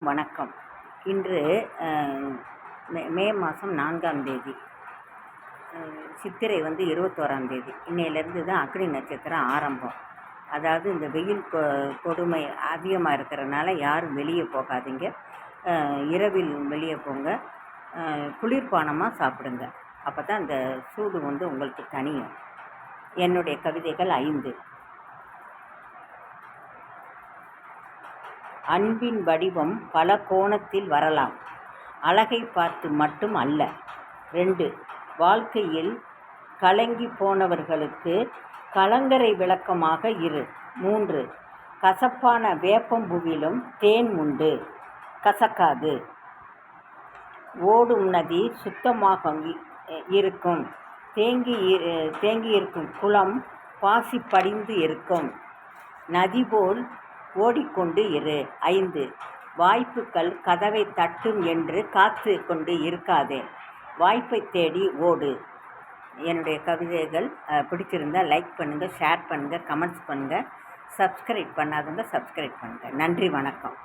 வணக்கம். இன்று மே மாதம் 4ஆம் தேதி, சித்திரை 21ஆம் தேதி. இன்னையிலேருந்து தான் அக்னி நட்சத்திரம் ஆரம்பம். அதாவது இந்த வெயில் கொடுமை அதிகமாக இருக்கிறனால யாரும் வெளியே போகாதீங்க. இரவில் வெளியே போங்க. குளிர்பானமாக சாப்பிடுங்க. அப்போ தான் அந்த சூடு உங்களுக்கு தணியும். என்னுடைய கவிதைகள் 5. அன்பின் வடிவம் பல கோணத்தில் வரலாம். அழகை பார்த்து மட்டும் அல்ல. 2. வாழ்க்கையில் கலங்கி போனவர்களுக்கு கலங்கரை விளக்கமாக இரு. 3. கசப்பான வேப்பம்பூவிலும் தேன் உண்டு, கசக்காது. ஓடும் நதி சுத்தமாக இருக்கும். தேங்கியிருக்கும் குளம் பாசி படிந்து இருக்கும். நதி போல் ஓடிக்கொண்டு இரு. 5. வாய்ப்புகள் கதவை தட்டும் என்று காத்து கொண்டு இருக்காதே, வாய்ப்பை தேடி ஓடு. என்னுடைய கவிதைகள் பிடிச்சிருந்தால் லைக் பண்ணுங்கள், ஷேர் பண்ணுங்கள், கமெண்ட்ஸ் பண்ணுங்கள். சப்ஸ்கிரைப் பண்ணாதவங்க சப்ஸ்கிரைப் பண்ணுங்கள். நன்றி, வணக்கம்.